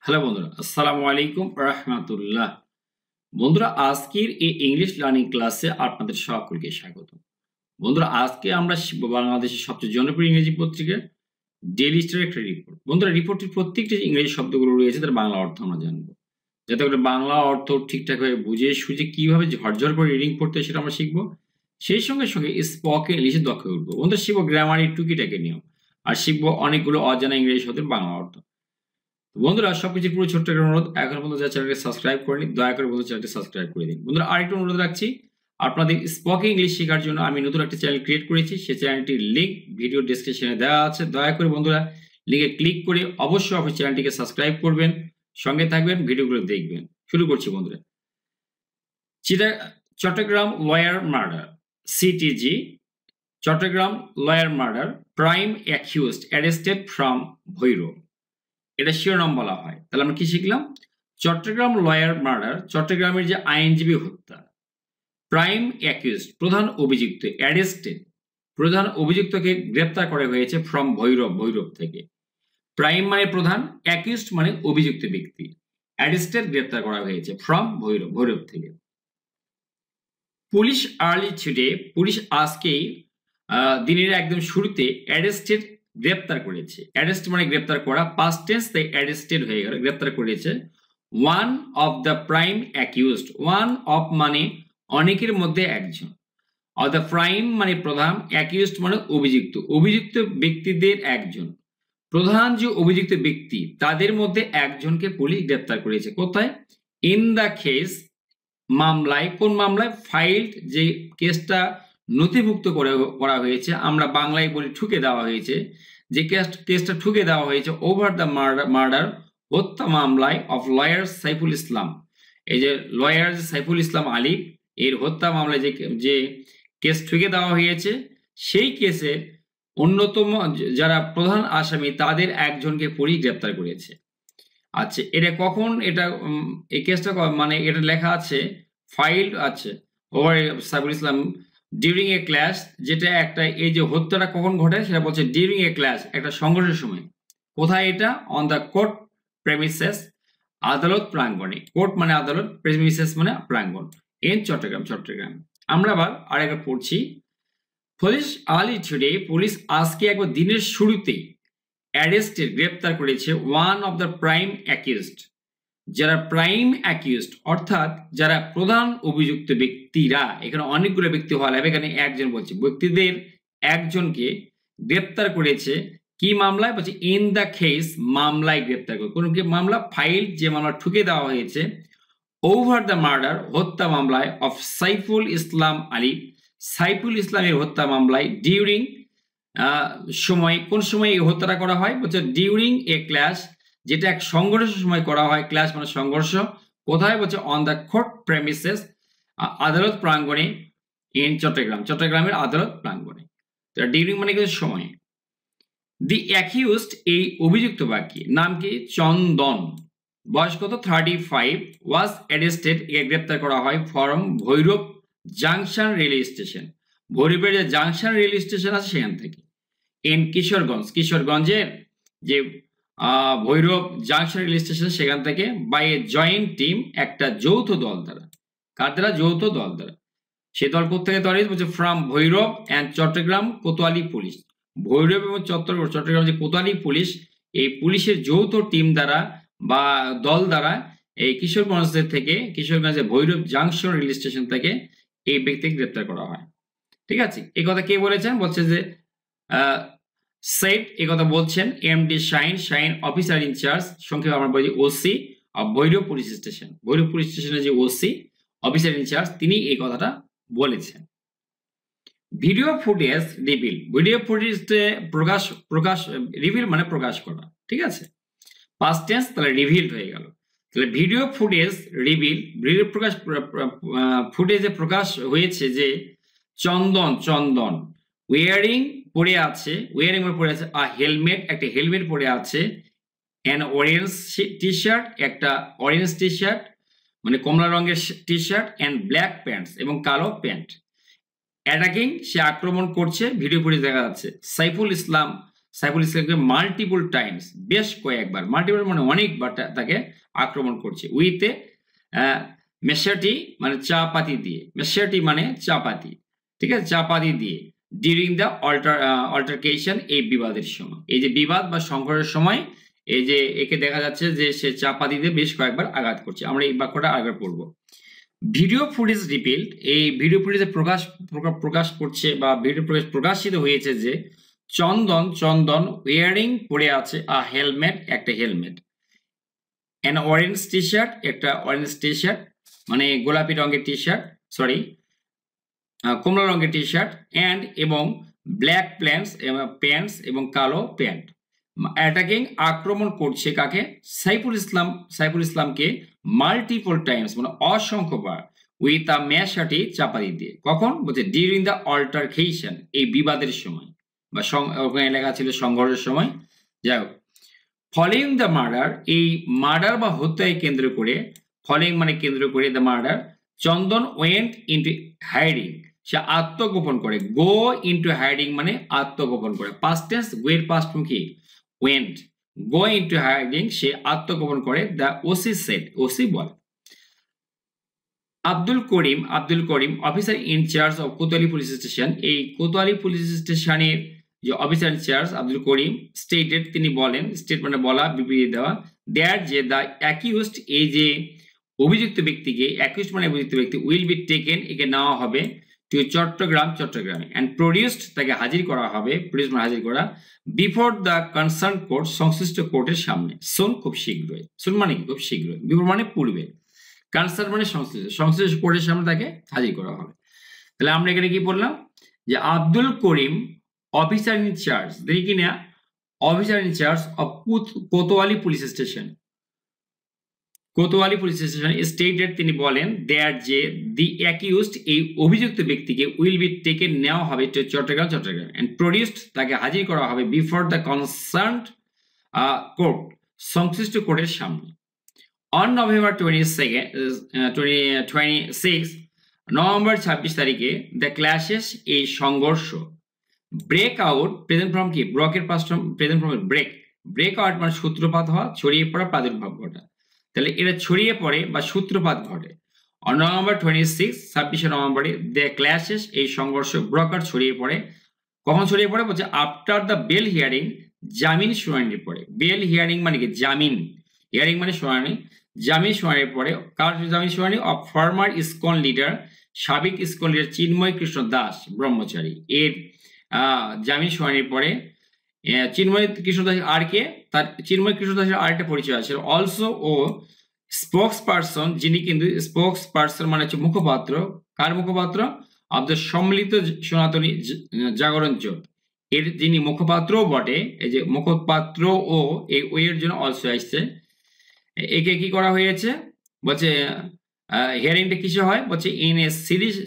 Hello বন্ধুরা, আসসালামু আলাইকুম রাহমাতুল্লাহ। বন্ধুরা, আজকের এই ইংলিশ লার্নিং ক্লাসে আপনাদের সকলকে স্বাগত। বন্ধুরা, আজকে আমরা শিখব বাংলাদেশের সবচেয়ে জনপ্রিয় ইংরেজি পত্রিকা ডেইলি স্টারের একটা রিপোর্ট। বন্ধুরা, রিপোর্টের প্রত্যেকটি ইংরেজি শব্দগুলো রয়েছে তার বাংলা অর্থ আমরা জানবো, যাতে করে বাংলা অর্থ ঠিকঠাকভাবে বুঝে সুঝে কিভাবে ঝরঝর করে রিডিং পড়তে সেটা আমরা শিখবো। সেই সঙ্গে সঙ্গে স্পোকেন ইংলিশে দক্ষ হয়ে উঠবো। বন্ধুরা, শিখবো গ্রামারের টুকিটাকি নিয়ম, আর শিখবো অনেকগুলো অজানা ইংরেজি শব্দের বাংলা অর্থ। বন্ধুরা, সবকিছুর পুরো ছোট্ট একটা অনুরোধ, এখন পর্যন্ত যারা চ্যানেলকে সাবস্ক্রাইব করেনি দয়া করে বন্ধু চ্যানেলটি সাবস্ক্রাইব করে দিন। বন্ধুরা, আরেকটা অনুরোধ রাখছি, আপনাদের স্পোকেন ইংলিশ শেখার জন্য আমি নতুন একটা চ্যানেল ক্রিয়েট করেছি। সেই চ্যানেলটির লিঙ্ক ভিডিও ডেসক্রিপশনে দেওয়া আছে। দয়া করে বন্ধুরা লিঙ্কে ক্লিক করে অবশ্যই চ্যানেলটিকে সাবস্ক্রাইব করবেন, সঙ্গে থাকবেন, ভিডিওগুলো দেখবেন। শুরু করছি বন্ধুরা। Chattogram lawyer murder, CTG Chattogram lawyer murder, prime accused arrested from Bhairab, এটা শিরোনাম বলা হয়। তাহলে আমরা কি শিখলাম? চট্টগ্রাম লয়ার মার্ডার, চট্টগ্রামের যে আইনজীবী হত্যা। প্রাইম অ্যাকিউজড, প্রধান অভিযুক্ত। অ্যারেস্টেড, প্রধান অভিযুক্তকে গ্রেপ্তার করা হয়েছে ফ্রম ভৈরব, ভৈরব থেকে। প্রাইম মানে প্রধান, অ্যাকিউজড মানে অভিযুক্ত ব্যক্তি। অ্যারেস্টেড গ্রেপ্তার করা হয়েছে ফ্রম ভৈরব, ভৈরব থেকে। পুলিশ আর্লি টুডে, পুলিশ আজকেই দিনের একদম শুরুতে অ্যারেস্টেড গ্রেপ্তার করেছে। অ্যারেস্ট মানে গ্রেপ্তার করা, পাস্ট টেন্স, তাই অ্যারেস্টেড হয়ে গেল, গ্রেপ্তার করেছে। One of the prime accused, one of মানে অনেকের মধ্যে একজন, অফ দ্য প্রাইম মানে প্রধান, অ্যাকিউজড মানে অভিযুক্ত, অভিযুক্ত ব্যক্তিদের একজন। প্রধান যে অভিযুক্ত ব্যক্তি তাদের মধ্যে একজনকে পুলিশ গ্রেপ্তার করেছে। কোথায়? ইন দ্য কেস, মামলায়। কোন মামলায়? ফাইলড, যে কেসটা নথিভুক্ত করা হয়েছে, আমরা বাংলায় বলি ঠুকে দেওয়া হয়েছে, যে কেসটা ঠুকে দেওয়া হয়েছে ওভার দ্য মার্ডার, হত্যা মামলায়, অফ লয়ার সাইফুল ইসলাম। এই যে লয়ার সাইফুল ইসলাম আলী, এর হত্যা মামলায় যে কেস ঠুকে দেওয়া হয়েছে, সেই কেসে অন্যতম যারা প্রধান আসামি তাদের একজনকে পুলিশ গ্রেপ্তার করেছে। আচ্ছা, এটা কখন, এটা এই কেসটা মানে এটা লেখা আছে ফাইল আছে over Saiful Islam during a class, যেটা একটা, এই যে হত্যাটা কখন ঘটে সেটা বলছে ডিউরিং এ ক্লাস, একটা সংঘর্ষের সময়। কোথায় এটা? অন দ্য কোর্ট প্রেমিসেস, আদালত প্রাঙ্গণে। কোর্ট মানে আদালত, প্রেমিসেস মানে প্রাঙ্গণ, ইন চট্টগ্রাম, চট্টগ্রাম। আমরা আবার আরেকবার পড়ছি। পুলিশ আর্লি টুডে, পুলিশ আজকে একবার দিনের শুরুতেই অ্যারেস্টেড গ্রেপ্তার করেছে one of the prime accused, যারা প্রাইম অ্যাকিউজড অর্থাৎ যারা প্রধান অভিযুক্ত ব্যক্তিরা, এখানে অনেকগুলো ব্যক্তি হওয়া লাগবে, এখানে একজন বলছে, ব্যক্তিদের একজনকে গ্রেপ্তার করেছে। কি মামলায়? বলছে ইন দ্য কেস, মামলায় গ্রেপ্তার করে। কোন কি মামলা? ফাইল, যে মামলা ঠুকে দেওয়া হয়েছে, ওভার দ্য মার্ডার, হত্যা মামলায়, অফ সাইফুল ইসলাম আলী, সাইফুল ইসলামের হত্যা মামলায়, ডিউরিং সময়। কোন সময় এই হত্যাটা করা হয়? বলছে ডিউরিং এ ক্লাস, যেটা এক সংঘর্ষের সময় করা হয়। ক্লাস মানে সংঘর্ষ। কোথায়? বলছে অন দ্য কোর্ট প্রেমিসেস, আদালত প্রাঙ্গণে, ইন চট্টগ্রাম, চট্টগ্রামের আদালত প্রাঙ্গণে। ডিউরিং মানে কিন্তু সময়। দি অ্যাকিউজড, এই অভিযুক্ত ব্যক্তি নাম কি? চন্দন, বয়স কত? 35, ওয়াজ অ্যারেস্টেড, একে গ্রেপ্তার করা হয় from Bhairab junction railway station, ভৈরবের যে জাংশন রেলওয়ে স্টেশন আছে সেখান থেকে। ইন কিশোরগঞ্জ, কিশোরগঞ্জের যে ভৈরব জাংশন রেল স্টেশন সেখান থেকে, বাই এ জয়েন্ট টিম, একটা যৌথ দল দ্বারা। কার দ্বারা? যৌথ দল দ্বারা। সে দল কোথেকে তৈরি? বলছে from Bhairab and Chattogram Kotwali police, Bhairab এবং চট্টগ্রাম যে কোতোয়ালি পুলিশ, এই পুলিশের যৌথ টিম দ্বারা বা দল দ্বারা এই কিশোরগঞ্জের থেকে, কিশোরগঞ্জের ভৈরব জাংশন রেল স্টেশন থেকে এই ব্যক্তিকে গ্রেপ্তার করা হয়। ঠিক আছে, এই কথা কে বলেছেন? বলছে যে সেট, এই কথা বলছেন MD Shain, Shain officer in charge, সংক্ষেপে আমরা বলি OC of Bhairab police station, Bhairab police স্টেশনের যে ওসি অফিসার ইনচার্জ, তিনি এই কথাটা বলেছেন। Video footage reveal, video footage প্রকাশ রিভিল মানে প্রকাশ করা। ঠিক আছে, পাস্ট টেন্স, তাহলে রিভিলড হয়ে গেল। তাহলে ভিডিও ফুটেজ রিভিল, ভিডিও ফুটেজে প্রকাশ হয়েছে যে চন্দন ওয়ারিং পরে আছে, ওয়ারিং পরে আছে আ হেলমেট, একটা হেলমেট পরে আছে, অ্যান অরেঞ্জ টি শার্ট, একটা অরেঞ্জ টি শার্ট মানে কমলা রঙের T shirt, and black pants, এবং কালো প্যান্ট। অ্যাটাকিং, সে আক্রমণ করছে, ভিডিও ফুটেজ দেখা যাচ্ছে। সাইফুল ইসলাম সাইফুল ইসলামকে মাল্টিপল টাইমস, বেশ কয়েকবার, মাল্টিপল মানে অনেকবার তাকে আক্রমণ করছে, উইথ এ মেশাটি মানে চাপাতি দিয়ে, মেশাটি মানে চাপাতি, ঠিক আছে, চাপাতি দিয়ে, ডিউরিং দ্য অল্টারকেশন, এই বিবাদের সময়, এই যে বিবাদ বা সংঘর্ষের সময় এই যে একে দেখা যাচ্ছে যে সে চাপাতি দিয়ে বেশ কয়েকবার আঘাত করছে। আমরা এই বাক্যটা আগে পড়বো। ভিডিও ফুটেজ রিপিল্ড, এই ভিডিও ফুটেজে প্রকাশ করছে বা ভিডিও ফুটেজ প্রকাশিত হয়েছে যে চন্দন ওয়ারিং পরে আছে আ হেলমেট, একটা helmet, an orange T shirt, একটা অরেঞ্জ টি শার্ট মানে গোলাপি রঙের টি শার্ট, সরি কমলা রঙের টি শার্ট, অ্যান্ড এবং ব্ল্যাক প্যান্টস এবং কালো প্যান্ট, অ্যাটাকিং আক্রমণ করছে কাকে, সাইফুল ইসলামকে মাল্টিপল টাইমস মানে অসংখ্যবার, উইথ আ ম্যাশাটি চাপাতি দিয়ে, কখন বলছে ডিউরিং দ্য অল্টারকেশন, এই বিবাদের সময় বা ওখানে লেখা ছিল সংঘর্ষের সময়। যাই হোক, ফলোইং দ্য মার্ডার, এই মার্ডার বা হত্যায় কেন্দ্র করে, ফলোইং মানে কেন্দ্র করে the murder, Chandan went into hiding, সে আত্মগোপন করে, গো ইনটু হাইডিং মানে আত্মগোপন করে, পাস্ট টেন্স, গোয়ের পাস্ট ফর্ম কি ওয়েন্ট, গো ইনটু হাইডিং, সে আত্মগোপন করে, দ্য ওসি সেড, ওসি বলে। Abdul Karim officer in charge of Kotwali police station, এই কোতোয়ালি পুলিশ স্টেশনের যে officer in charge Abdul Karim stated, তিনি বলেন, স্টেটমেন্টে বলা, বিবৃতি দেওয়া, দ্যাট যে দ্য অ্যাকিউজড, এই যে অভিযুক্ত ব্যক্তিকে, অ্যাকিউজড মানে অভিযুক্ত ব্যক্তি, উইল বি টেকেন, একে নেওয়া হবে, টু চট্টগ্রামে, অ্যান্ড প্রডিউসড, তাকে হাজির করা হবে, প্রডিউস মানে হাজির করা, বিফোর দ্য কনসার্ন কোর্ট, সংশ্লিষ্ট কোর্টের সামনে, সুন খুব শীঘ্রই, সুন মানে খুব শীঘ্রই, বিফোর মানে পূর্বে, কনসার্ন মানে সংশ্লিষ্ট কোর্টের সামনে তাকে হাজির করা হবে। তাহলে আমরা এখানে কি বললাম যে আব্দুল করিম অফিসার ইনচার্জ, দেখি কিনা, officer in charge of Kotwali police station, Kotwali police station stated, তিনি বলেন, দ্যাট যে দি অ্যাকিউজড, এই অভিযুক্ত ব্যক্তিকে, উইল বি টেকেন, নেওয়া হবে, টু চট্টগ্রাম, এন্ড প্রডিউসড, তাকে হাজির করা হবে, বিফোর দ্য কনসার্নড কোর্ট, সংশ্লিষ্ট কোর্টের সামনে। অন নভেম্বর 26 নভেম্বর 26 তারিখে দ্য ক্ল্যাশেস, এই সংঘর্ষ, ব্রেক আউট, প্রেজেন্ট ফর্ম কি, ব্রকের past form present form break out মানে সূত্রপাত হওয়া, ছড়িয়ে পড়া, প্রাদুর্ভাব ঘটা, তাহলে এটা ছড়িয়ে পড়ে বা সূত্রপাত ঘটে। অন নভেম্বর 26 নভেম্বরে দ্য ক্ল্যাশেস, এই সংঘর্ষ, ব্রক আউট ছড়িয়ে পড়ে, কখন ছড়িয়ে পড়ে বলছে আফটার দ্য বেল হিয়ারিং, জামিন শুনানির পরে, বেল হিয়ারিং মানে কি জামিন, হিয়ারিং মানে শুনানি, জামিন শুনানির পরে, কার জামিন শুনানি, অফ ফর্মার ইসকন লিডার, সাবেক ইসকন লিডার চিন্ময় কৃষ্ণ দাস ব্রহ্মচারী, এর জামিন শুনানির পরে, চিন্ময় কৃষ্ণ দাস আর কে, তার চিন্ময় কৃষ্ণ দাসের আরেকটা পরিচয় আছে, অলসো ও স্পোক্স পার্সন, যিনি কিন্তু স্পোক্স পার্সন মানে হচ্ছে মুখপাত্র, কার মুখপাত্র, অব দ্য সম্মিলিত সনাতনী জাগরণ জোট, এর যিনি মুখপাত্র বটে, এই যে মুখপাত্র ও এই ওয়ের জন্য অলসো আসছে, একে কি করা হয়েছে বলছে, হিয়ারিংটা কিসে হয় বলছে, ইন এ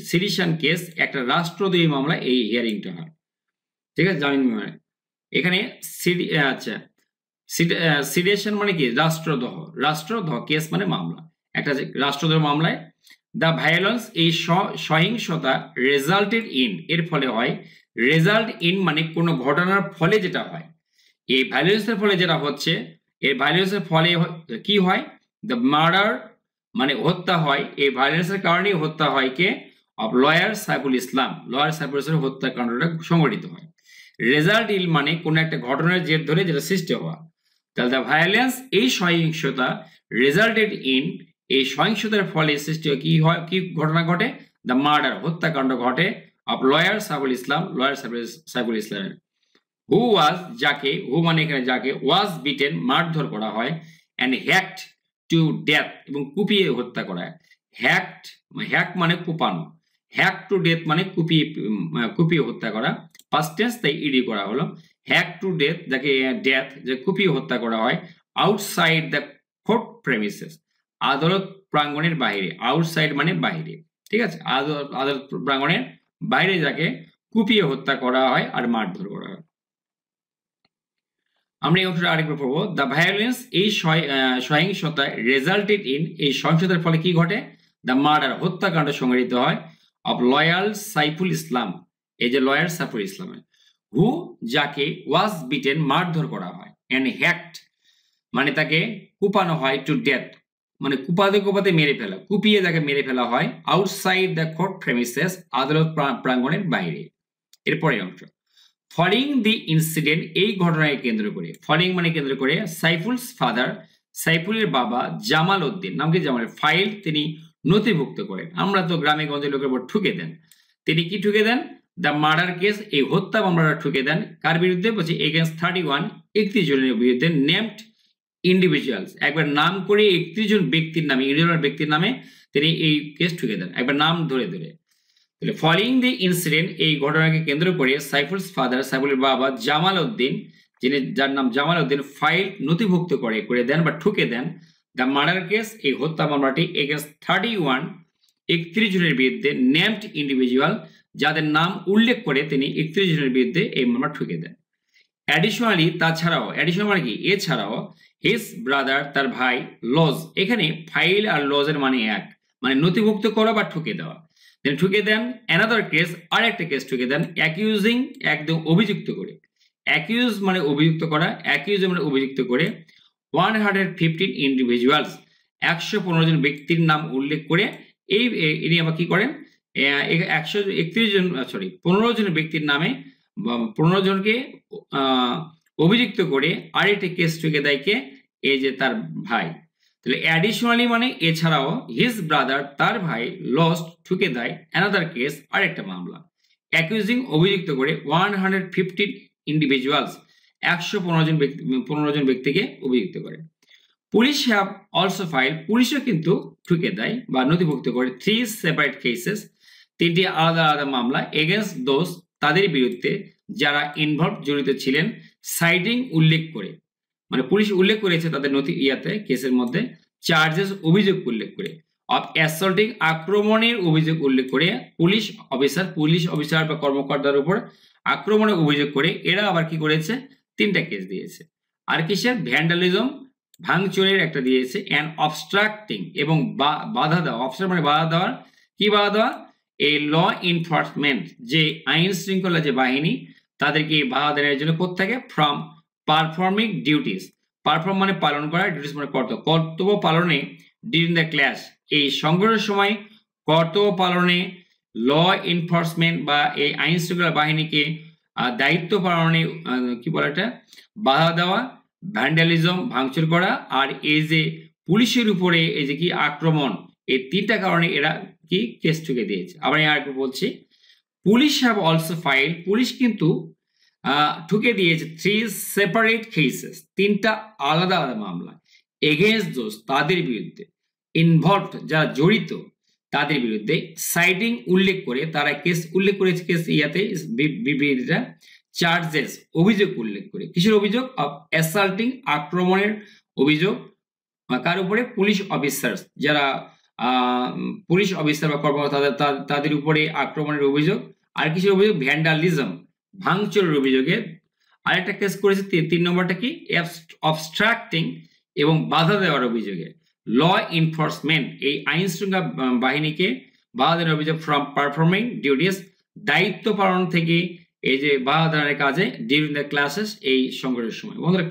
সিডিশন কেস, একটা রাষ্ট্রদ্রোহী মামলা এই হিয়ারিংটা হয়, ঠিক আছে, জামিন মানে এখানে আচ্ছা, সিডিশন মানে কি, রাষ্ট্রদ্রোহ, কেস মানে মামলা, একটা রাষ্ট্রদ্রোহ মামলায়, দ্য ভায়োলেন্স, এই সহিংসতা, রেজাল্টেড ইন, এর ফলে হয়, রেজাল্ট ইন মানে কোনো ঘটনার ফলে যেটা হয়, এই ভায়োলেন্সের ফলে যেটা হচ্ছে, এই ভায়োলেন্সের ফলে কি হয়, দ্য মার্ডার মানে হত্যা হয়, এই ভায়োলেন্সের কারণেই হত্যা হয় কে, অফ লয়ার সাইফুল ইসলাম, হত্যাকাণ্ডটা সংঘটিত হয়, রেজাল্ট ইন মানে কোন একটা ঘটনার জের ধরে যেটা সৃষ্টি হওয়া, তাহলে দ্য ভায়োলেন্স, এই সহিংসতা, রেজাল্টেড ইন, এই সহিংসতার ফলে সৃষ্টি কি হয়, কি ঘটনা ঘটে, দ্য মার্ডার, হত্যাকাণ্ড ঘটে, অফ লয়ার সাইফুল ইসলাম, সাইফুল ইসলামের, হু ওয়াজ, যাকে, হু মানে এখানে যাকে, ওয়াজ বিটেন, মারধর করা হয়, অ্যান্ড হ্যাকড টু ডেথ, এবং কুপিয়ে হত্যা করা হয়, হ্যাক মানে কুপানো, হ্যাক টু ডেথ মানে কুপিয়ে হত্যা করা, পাস্ট টেন্স, তাই ইডি করা হলো, হ্যাক টু ডেথ, যাকে ডেথ, যে কুপিয়ে হত্যা করা হয়, আউটসাইড দ্য কোর্ট প্রেমিসেস, আদালত প্রাঙ্গণের বাইরে, আউটসাইড মানে বাইরে, ঠিক আছে, আদালত প্রাঙ্গণের বাইরে যাকে কুপিয়ে হত্যা করা হয় আর মারধর করা হয়। আমরা এই অংশটা আরেকবার পড়বো, দ্য ভায়োলেন্স, এই সহিংসতা, রেজাল্টেড ইন, এই সহিংসতার ফলে কি ঘটে, দ্য মার্ডার, হত্যাকাণ্ড সংঘটিত হয়, অফ লয়াল সাইফুল ইসলাম, এই যে লয়ার সাইফুল ইসলামের, হু যাকে ওয়াজ বিটেন মারধর করা হয়, অ্যান্ড হ্যাকড মানে তাকে কুপানো হয়, টু ডেথ মানে কুপাতে কুপাতে মেরে ফেলা, কুপিয়ে তাকে মেরে ফেলা হয়, আউটসাইড দ্য কোর্ট প্রেমিসেস আদালত প্রাঙ্গণের বাইরে। এরপরের অংশ, ফলোইং দি ইনসিডেন্ট এই ঘটনাকে কেন্দ্র করে, ফলোইং মানে কেন্দ্র করে, সাইফুলস ফাদার সাইফুলের বাবা জামাল উদ্দিন, নাম কি জামাল, ফাইল তিনি নথিভুক্ত করেন। আমরা তো গ্রামে গঞ্জে লোকের উপর ঠুকে দেন, তিনি কি ঠুকে দেন, দ্য মার্ডার কেস এই হত্যা মামলাটা ঠুকে দেন কার বিরুদ্ধে, বলছি এগেন্স্ট 31 31 জনের বিরুদ্ধে, নেমড ইন্ডিভিজুয়ালস একবার নাম করে 31 জন ব্যক্তির নামে, ইন্ডিভিজুয়াল ব্যক্তির নামে তিনি এই কেস ঠুকে দেন, একবার নাম ধরে ধরে। তাহলে ফলোইং দি ইনসিডেন্ট এই ঘটনাকে কেন্দ্র করে সাইফুলস ফাদার সাইফুলের বাবা জামাল উদ্দিন, যিনি যার নাম জামাল উদ্দিন, ফাইল নথিভুক্ত করে দেন বা ঠুকে দেন দ্য মার্ডার কেস এই হত্যা মামলাটি এগেন্স্ট 31 জনের বিরুদ্ধে, নেমড ইন্ডিভিজুয়াল যাদের নাম উল্লেখ করে তিনি 31 জনের বিরুদ্ধে এই মামলা ঠুকে দেন। অ্যাডিশনালি তাছাড়াও, অ্যাডিশনাল মানে কি এছাড়াও, হিজ ব্রাদার তার ভাই, লজ এখানে ফাইল আর লজের মানে এক, মানে নথিভুক্ত করা বা ঠুকে দেওয়া, তিনি ঠুকে দেন অ্যানাদার কেস আরেকটা কেস ঠুকে দেন, অ্যাকিউজিং একদম অভিযুক্ত করে, অ্যাকিউজ মানে অভিযুক্ত করা, অ্যাকিউজ মানে অভিযুক্ত করে 115 ইন্ডিভিজুয়ালস 115 জন ব্যক্তির নাম উল্লেখ করে ইনি আবার কি করেন 131 জন 15 জন ব্যক্তির নামে 15 জনকে অভিযুক্ত করে আরেকটি কেস ঠুকে দেয় কে, এই যে তার ভাই। তাহলে অ্যাডিশনালি মানে এছাড়াও, হিজ ব্রাদার তার ভাই, লস্ট ঠুকে দেয় অ্যানাদার কেস আরেকটা মামলা, অ্যাকিউজিং অভিযুক্ত করে 115 ইন্ডিভিজুয়ালস 115 জন ব্যক্তিকে অভিযুক্ত করে। পুলিশ হ্যাভ অলসো ফাইল পুলিশও কিন্তু ঠুকে দেয় বা নথিভুক্ত করে 3 সেপারেট কেসেস 3টি আলাদা আলাদা মামলা, এগেন্স্ট দোজ তাদের বিরুদ্ধে যারা ইনভলভ জড়িত ছিলেন, সাইটিং উল্লেখ করে, মানে পুলিশ উল্লেখ করেছে তাদের নথি কেসের মধ্যে, চার্জেস অভিযোগ উল্লেখ করে, অফ অ্যাসল্টিং আক্রমণের অভিযোগ উল্লেখ করে, পুলিশ অফিসার বা কর্মকর্তার উপর আক্রমণের অভিযোগ করে এরা আবার কি করেছে 3টা কেস দিয়েছে। আর কিসের, ভ্যান্ডালিজম ভাঙচুরের একটা দিয়েছে, অ্যান্ড অবস্ট্রাক্টিং এবং বাধা দেওয়া, অবস্ট্রাক্ট মানে বাধা দেওয়ার, কি বাধা দেওয়া, এই ল এনফোর্সমেন্ট যে আইন শৃঙ্খলা যে বাহিনী তাদেরকে বাধা দেওয়ার জন্য কোত্থেকে, ফ্রম পারফর্মিং ডিউটিস, পারফর্ম মানে পালন করা, ডিউটিস মানে কর্তব্য পালনে, ডিউরিং দ্য ক্লাস এই সংঘর্ষের সময় কর্তব্য পালনে, ল এনফোর্সমেন্ট বা এই আইন শৃঙ্খলা বাহিনীকে দায়িত্ব পালনে কি বলে এটা বাধা দেওয়া, ভ্যান্ডালিজম ভাঙচুর করা, আর এই যে পুলিশের উপরে এই যে কি আক্রমণ, এই 3টা কারণে এরা কি কেস ঠুকে দিয়েছে। আবার আর একটু বলছি, police have also file police কিন্তু ঠুকে দিয়েছে 3 সেপারেট কেসেস 3টা আলাদা আলাদা মামলা, এগেইনস্ট দোজ তাদের বিরুদ্ধে, ইনভলভড যারা জড়িত তাদের বিরুদ্ধে, সাইটিং উল্লেখ করে তারা কেস উল্লেখ করেছে, কেস ইয়াতে বিবৃতিটা, চার্জেস অভিযোগ উল্লেখ করে, কিসের অভিযোগ, অফ অ্যাসাল্টিং আক্রমণের অভিযোগ, কার উপরে, পুলিশ অফিসার যারা পুলিশ অফিসার বা কর্মকর্তা তাদের উপরে আক্রমণের অভিযোগ, আর কিসের অভিযোগ, ভ্যান্ডালিজম ভাঙচুরের অভিযোগে। আরেকটা কেস করেছে 3 নম্বরটা কি, অবস্ট্রাক্টিং এবং বাধা দেওয়ার অভিযোগে, ল এনফোর্সমেন্ট এই আইন শৃঙ্খলা বাহিনীকে বাধা দেওয়ার অভিযোগ, ফ্রম পারফর্মিং ডিউটিস দায়িত্ব পালন থেকে এই যে বাধা দেওয়ার কাজে, ডিউরিং দ্য ক্লাসেস এই সংঘর্ষের সময়। বন্ধুরা